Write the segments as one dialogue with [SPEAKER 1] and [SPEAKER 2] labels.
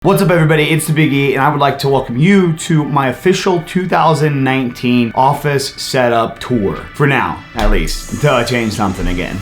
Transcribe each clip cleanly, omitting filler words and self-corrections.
[SPEAKER 1] What's up everybody, it's the Big E and I would like to welcome you to my official 2019 office setup tour. For now, at least, until I change something again.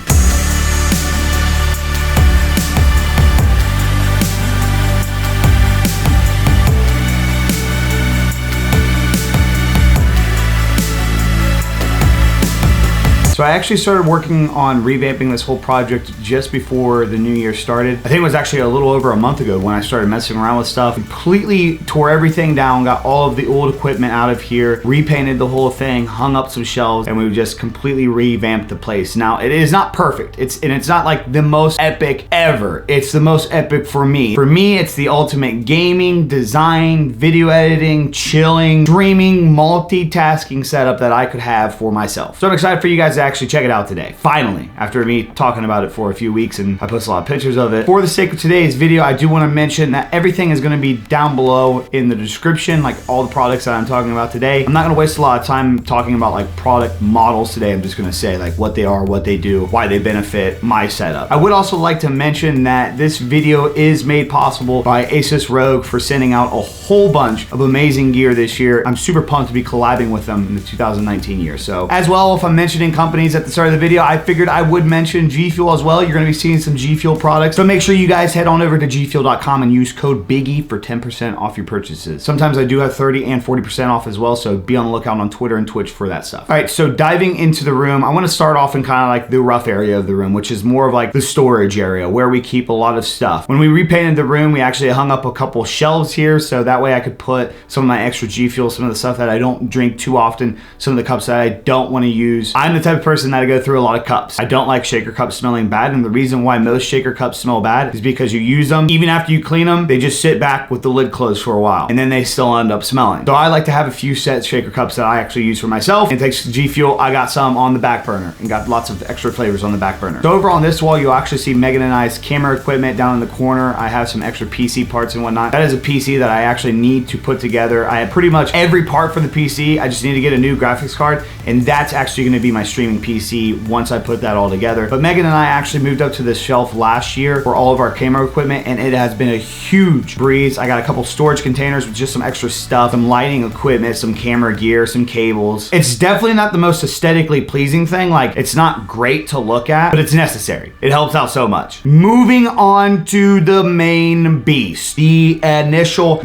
[SPEAKER 1] So I actually started working on revamping this whole project just before the new year started. I think it was actually a little over a month ago when I started messing around with stuff. Completely tore everything down, got all of the old equipment out of here, repainted the whole thing, hung up some shelves, and we just completely revamped the place. Now, it is not perfect. It's not like the most epic ever. It's the most epic for me. For me, it's the ultimate gaming, design, video editing, chilling, streaming, multitasking setup that I could have for myself. So I'm excited for you guys to actually check it out today. Finally, after me talking about it for a few weeks and I posted a lot of pictures of it. For the sake of today's video, I do want to mention that everything is going to be down below in the description, like all the products that I'm talking about today. I'm not going to waste a lot of time talking about like product models today. I'm just going to say like what they are, what they do, why they benefit my setup. I would also like to mention that this video is made possible by ASUS ROG for sending out a whole bunch of amazing gear this year. I'm super pumped to be collabing with them in the 2019 year. So as well, if I'm mentioning companies at the start of the video, I figured I would mention G Fuel as well. You're going to be seeing some G Fuel products. So make sure you guys head on over to gfuel.com and use code BIGGIE for 10% off your purchases. Sometimes I do have 30 and 40% off as well. So be on the lookout on Twitter and Twitch for that stuff. All right, so diving into the room, I want to start off in kind of like the rough area of the room, which is more of like the storage area where we keep a lot of stuff. When we repainted the room, we actually hung up a couple shelves here. So that way I could put some of my extra G Fuel, some of the stuff that I don't drink too often, some of the cups that I don't want to use. I'm the type of person that I go through a lot of cups. I don't like shaker cups smelling bad, and the reason why most shaker cups smell bad is because you use them, even after you clean them, they just sit back with the lid closed for a while, and then they still end up smelling. So I like to have a few set shaker cups that I actually use for myself. And thanks to G Fuel, I got some on the back burner and got lots of extra flavors on the back burner. So over on this wall, you'll actually see Megan and I's camera equipment down in the corner. I have some extra PC parts and whatnot. That is a PC that I actually need to put together. I have pretty much every part for the PC. I just need to get a new graphics card, and that's actually going to be my streaming PC once I put that all together. But Megan and I actually moved up to this shelf last year for all of our camera equipment, and it has been a huge breeze. I got a couple storage containers with just some extra stuff, some lighting equipment, some camera gear, some cables. It's definitely not the most aesthetically pleasing thing. Like, it's not great to look at, but it's necessary. It helps out so much. Moving on to the main beast, the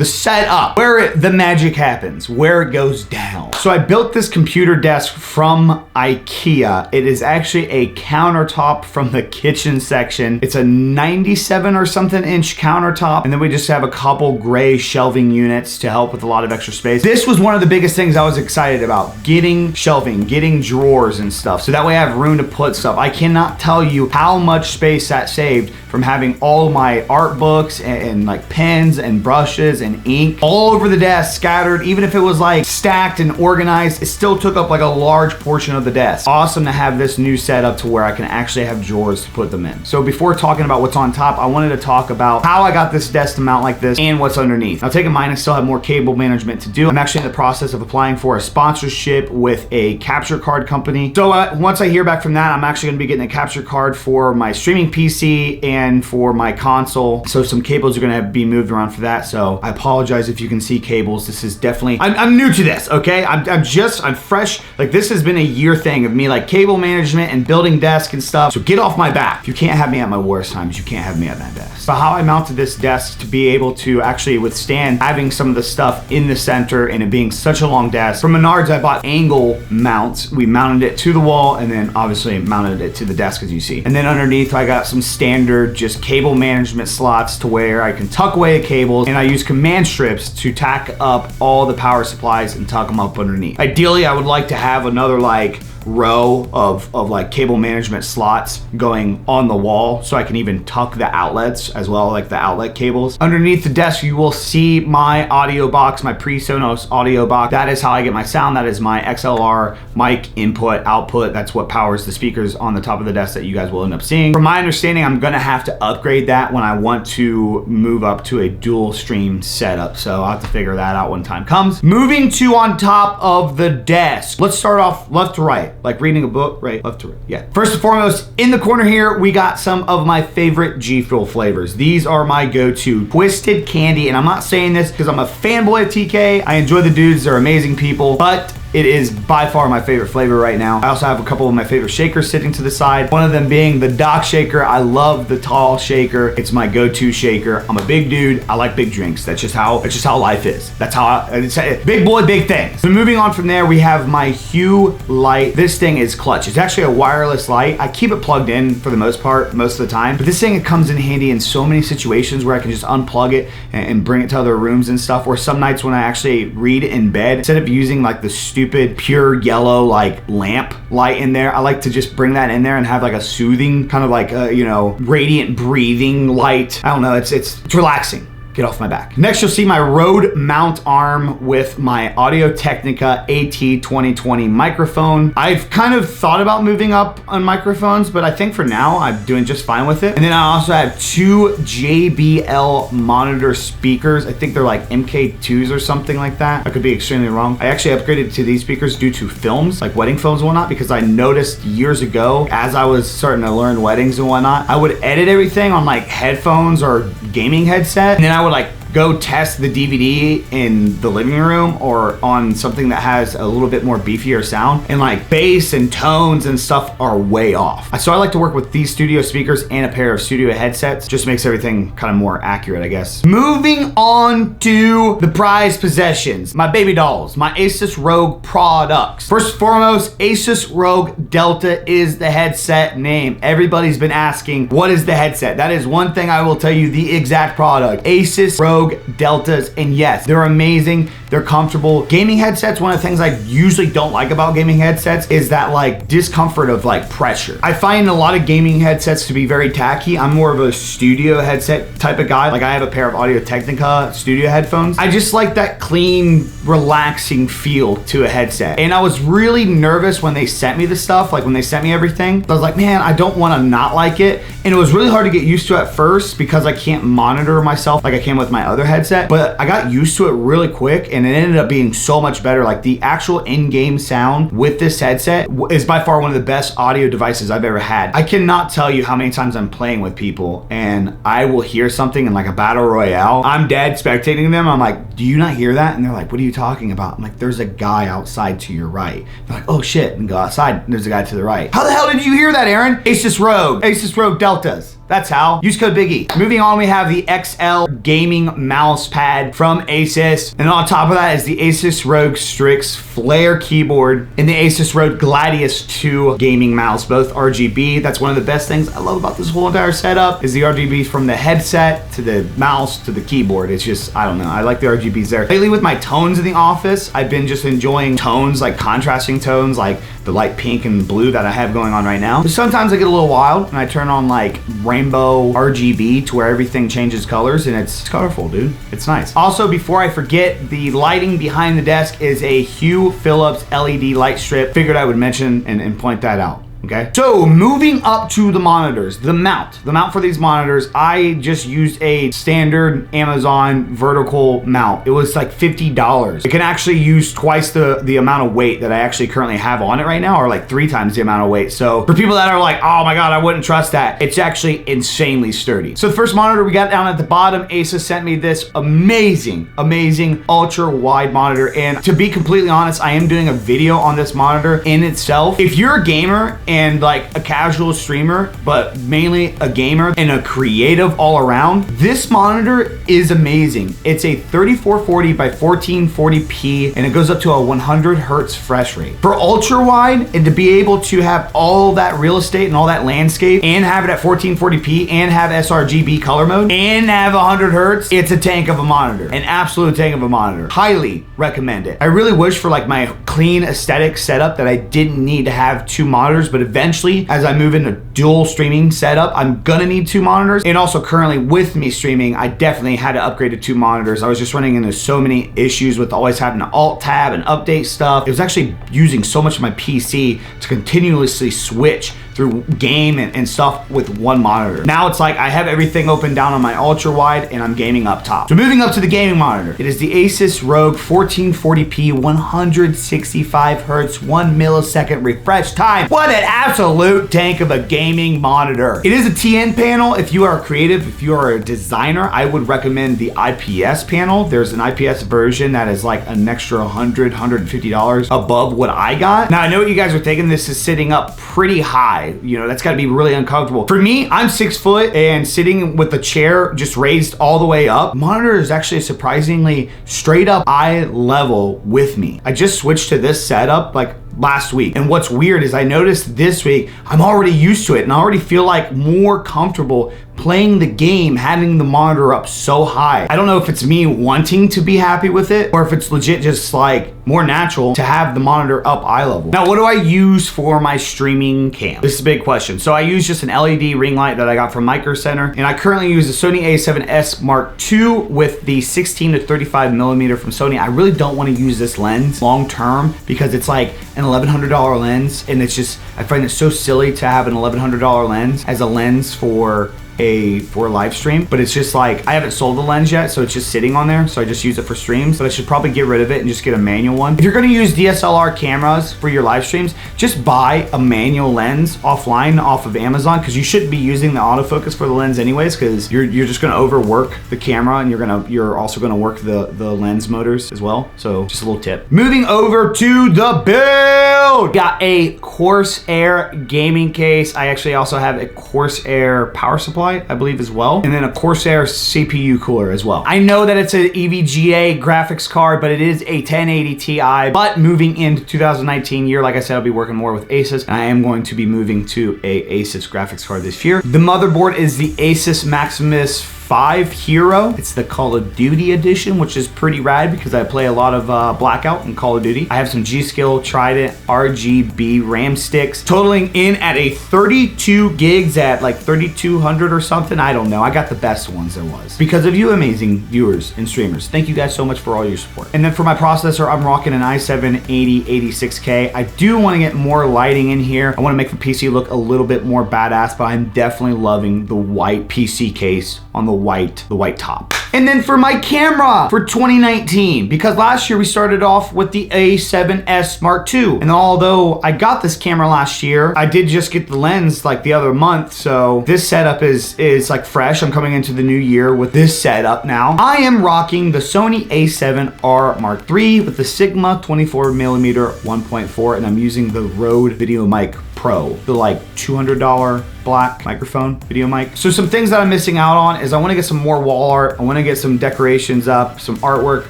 [SPEAKER 1] setup, where the magic happens, where it goes down. So I built this computer desk from IKEA. It is actually a countertop from the kitchen section. It's a 97 or something inch countertop, and then we just have a couple gray shelving units to help with a lot of extra space. This was one of the biggest things I was excited about, getting shelving, getting drawers and stuff, so that way I have room to put stuff. I cannot tell you how much space that saved from having all of my art books and like pens and brushes and ink all over the desk, scattered. Even if it was like stacked and organized, it still took up like a large portion of the desk. Awesome to have this new setup to where I can actually have drawers to put them in. So before talking about what's on top, I wanted to talk about how I got this desk to mount like this and what's underneath. Now, take in mind, I still have more cable management to do. I'm actually in the process of applying for a sponsorship with a capture card company. So once I hear back from that, I'm actually gonna be getting a capture card for my streaming PC and for my console. So some cables are gonna be moved around for that. So I apologize if you can see cables. This is definitely, I'm new to this, okay? I'm fresh. Like, this has been a year thing of me like cable management and building desk and stuff. So get off my back. If you can't have me at my worst times, you can't have me at that desk. So how I mounted this desk to be able to actually withstand having some of the stuff in the center and it being such a long desk. From Menards, I bought angle mounts. We mounted it to the wall and then obviously mounted it to the desk, as you see. And then underneath, I got some standard just cable management slots to where I can tuck away the cables, and I use command strips to tack up all the power supplies and tuck them up underneath. Ideally, I would like to have another like row of like cable management slots going on the wall so I can even tuck the outlets as well, like the outlet cables. Underneath the desk, you will see my audio box, my pre-Sonos audio box. That is how I get my sound. That is my XLR mic input, output. That's what powers the speakers on the top of the desk that you guys will end up seeing. From my understanding, I'm gonna have to upgrade that when I want to move up to a dual stream setup. So I'll have to figure that out when time comes. Moving to on top of the desk. Let's start off left to right. like reading a book, right, left to right, yeah. First and foremost, in the corner here, we got some of my favorite G Fuel flavors. These are my go-to. Twisted Candy, and I'm not saying this because I'm a fanboy of TK. I enjoy the dudes, they're amazing people, but it is by far my favorite flavor right now. I also have a couple of my favorite shakers sitting to the side. One of them being the Doc shaker. I love the tall shaker. It's my go-to shaker. I'm a big dude. I like big drinks. That's just how life is. That's how it's big boy, big things. So moving on from there, we have my Hue light. This thing is clutch. It's actually a wireless light. I keep it plugged in for the most part, most of the time. But this thing, it comes in handy in so many situations where I can just unplug it and bring it to other rooms and stuff. Or some nights when I actually read in bed, instead of using like the stupid pure yellow like lamp light in there, I like to just bring that in there and have like a soothing kind of like you know, radiant breathing light. I don't know, it's relaxing. Get off my back. Next, you'll see my Rode mount arm with my Audio-Technica AT2020 microphone. I've kind of thought about moving up on microphones, but I think for now, I'm doing just fine with it. And then I also have two JBL monitor speakers. I think they're like MK2s or something like that. I could be extremely wrong. I actually upgraded to these speakers due to films, like wedding films and whatnot, because I noticed years ago, as I was starting to learn weddings and whatnot, I would edit everything on like headphones or gaming headset, and then I would like go test the DVD in the living room or on something that has a little bit more beefier sound, and like bass and tones and stuff are way off. So I like to work with these studio speakers and a pair of studio headsets. Just makes everything kind of more accurate, I guess. Moving on to the prized possessions, my baby dolls, my ASUS ROG products. First and foremost, ASUS ROG Delta is the headset name. Everybody's been asking, what is the headset? That is one thing I will tell you, the exact product. ASUS ROG Deltas, and yes, they're amazing. They're comfortable. Gaming headsets, one of the things I usually don't like about gaming headsets is that like discomfort of like pressure. I find a lot of gaming headsets to be very tacky. I'm more of a studio headset type of guy. Like I have a pair of Audio-Technica studio headphones. I just like that clean, relaxing feel to a headset. And I was really nervous when they sent me the stuff, like when they sent me everything. I was like, man, I don't want to not like it. And it was really hard to get used to at first because I can't monitor myself like I can with my other headset, but I got used to it really quick and it ended up being so much better. Like the actual in-game sound with this headset is by far one of the best audio devices I've ever had. I cannot tell you how many times I'm playing with people and I will hear something in like a battle royale. I'm dead spectating them. I'm like, do you not hear that? And they're like, what are you talking about? I'm like, there's a guy outside to your right. They're like, oh shit, and go outside, and there's a guy to the right. How the hell did you hear that, Aaron? ASUS ROG Deltas. That's how. Use code BIGGIE. Moving on, we have the XL gaming mouse pad from ASUS. And on top of that is the ASUS ROG Strix Flare keyboard and the ASUS ROG Gladius 2 gaming mouse, both RGB. That's one of the best things I love about this whole entire setup is the RGB from the headset to the mouse to the keyboard. It's just, I don't know. I like the RGBs there. Lately with my tones in the office, I've been just enjoying tones, like contrasting tones, like the light pink and blue that I have going on right now. But sometimes I get a little wild and I turn on like rainbow RGB to where everything changes colors and it's colorful, dude. It's nice. Also, before I forget, the lighting behind the desk is a Hue Phillips LED light strip. Figured I would mention and point that out. Okay, so moving up to the monitors, the mount for these monitors, I just used a standard Amazon vertical mount. It was like $50. It can actually use twice the amount of weight that I actually currently have on it right now, or like 3 times the amount of weight. So for people that are like, oh my God, I wouldn't trust that, it's actually insanely sturdy. So the first monitor we got down at the bottom, ASUS sent me this amazing ultra wide monitor. And to be completely honest, I am doing a video on this monitor in itself. If you're a gamer and like a casual streamer, but mainly a gamer and a creative all around, this monitor is amazing. It's a 3440 by 1440p and it goes up to a 100 hertz refresh rate. For ultra wide, and to be able to have all that real estate and all that landscape and have it at 1440p and have sRGB color mode and have 100 hertz, it's a tank of a monitor, an absolute tank of a monitor. Highly recommend it. I really wish for like my clean aesthetic setup that I didn't need to have 2 monitors, but eventually, as I move into dual streaming setup, I'm gonna need 2 monitors. And also currently with me streaming, I definitely had to upgrade to 2 monitors. I was just running into so many issues with always having to alt tab and update stuff. It was actually using so much of my PC to continuously switch through game and stuff with one monitor. Now it's like I have everything open down on my ultra wide and I'm gaming up top. So moving up to the gaming monitor, it is the ASUS ROG 1440p 165 hertz 1 millisecond refresh time. What an absolute tank of a gaming monitor. It is a TN panel. If you are creative, if you are a designer, I would recommend the IPS panel. There's an IPS version that is like an extra $150 above what I got. Now I know what you guys are thinking, this is sitting up pretty high. You know, that's gotta be really uncomfortable. For me, I'm 6 foot and sitting with the chair just raised all the way up. Monitor is actually surprisingly straight up eye level with me. I just switched to this setup like last week. And what's weird is I noticed this week, I'm already used to it and I already feel like more comfortable playing the game, having the monitor up so high. I don't know if it's me wanting to be happy with it or if it's legit just like more natural to have the monitor up eye level. Now, what do I use for my streaming cam? This is a big question. So I use just an LED ring light that I got from Micro Center, and I currently use the Sony a7S Mark II with the 16 to 35 millimeter from Sony. I really don't want to use this lens long term because it's like an $1,100 lens, and it's just, I find it so silly to have an $1,100 lens as a lens for a live stream, but it's just like I haven't sold the lens yet, so it's just sitting on there, so I just use it for streams. But I should probably get rid of it and just get a manual one. If you're going to use DSLR cameras for your live streams, just buy a manual lens offline off of Amazon, because you shouldn't be using the autofocus for the lens anyways, because you're just going to overwork the camera, and you're also going to work the lens motors as well. So just a little tip. Moving over to the build, got a Corsair gaming case. I actually also have a Corsair power supply, I believe, as well, and then a Corsair CPU cooler as well. I know that it's an EVGA graphics card, but it is a 1080 Ti. But moving into 2019 year, like I said, I'll be working more with ASUS, and I am going to be moving to a ASUS graphics card this year. The motherboard is the ASUS Maximus 5 Hero. It's the Call of Duty edition, which is pretty rad because I play a lot of Blackout and Call of Duty. I have some G.Skill Trident RGB RAM sticks, totaling in at a 32 gigs at like 3,200 or something. I don't know. I got the best ones there was because of you amazing viewers and streamers. Thank you guys so much for all your support. And then for my processor, I'm rocking an i7-8086K. I do want to get more lighting in here. I want to make the PC look a little bit more badass, but I'm definitely loving the white PC case on the white top. And then for my camera for 2019, because last year we started off with the A7S Mark II. And although I got this camera last year, I did just get the lens like the other month. So this setup is like fresh. I'm coming into the new year with this setup now. I am rocking the Sony A7R Mark III with the Sigma 24mm 1.4, and I'm using the Rode Video Mic Pro, the like $200 black microphone video mic. So some things that I'm missing out on is I want to get some more wall art. I want to get some decorations up, some artwork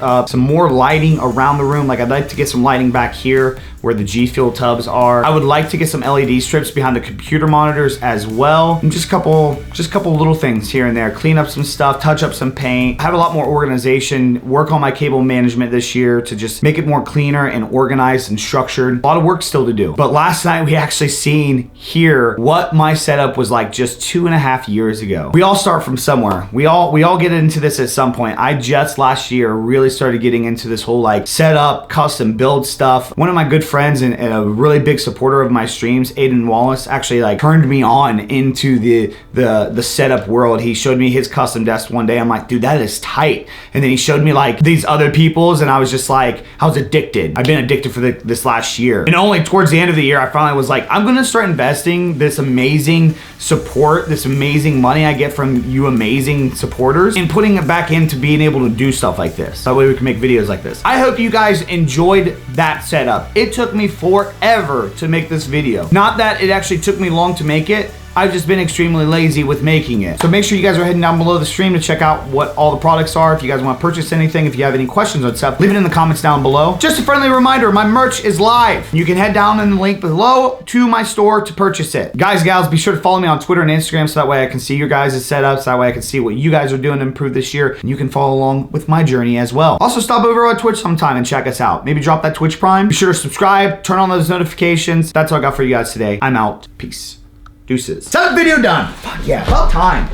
[SPEAKER 1] up, some more lighting around the room. Like I'd like to get some lighting back here where the G Fuel tubs are. I would like to get some LED strips behind the computer monitors as well. And just a couple little things here and there. Clean up some stuff, touch up some paint, have a lot more organization, work on my cable management this year to just make it more cleaner and organized and structured. A lot of work still to do. But last night we actually seen here what my setup was like just 2.5 years ago. We all start from somewhere. We all get into this at some point. I just last year really started getting into this whole like setup, custom build stuff. One of my good friends and a really big supporter of my streams, Aiden Wallace, actually like turned me on into the setup world. He showed me his custom desk one day. I'm like, dude, that is tight. And then he showed me like these other people's, and I was just like, I was addicted. I've been addicted for this last year. And only towards the end of the year, I finally was like, I'm gonna start investing this amazing support, this amazing money I get from you amazing supporters, and putting it back into being able to do stuff like this. That way we can make videos like this. I hope you guys enjoyed that setup. It took me forever to make this video. Not that it actually took me long to make it. I've just been extremely lazy with making it. So make sure you guys are heading down below the stream to check out what all the products are. If you guys want to purchase anything, if you have any questions on stuff, leave it in the comments down below. Just a friendly reminder, my merch is live. You can head down in the link below to my store to purchase it. Guys, gals, be sure to follow me on Twitter and Instagram so that way I can see your guys' setups, that way I can see what you guys are doing to improve this year, and you can follow along with my journey as well. Also, stop over on Twitch sometime and check us out. Maybe drop that Twitch Prime. Be sure to subscribe, turn on those notifications. That's all I got for you guys today. I'm out. Peace. Deuces. Setup video done. Fuck yeah, about time.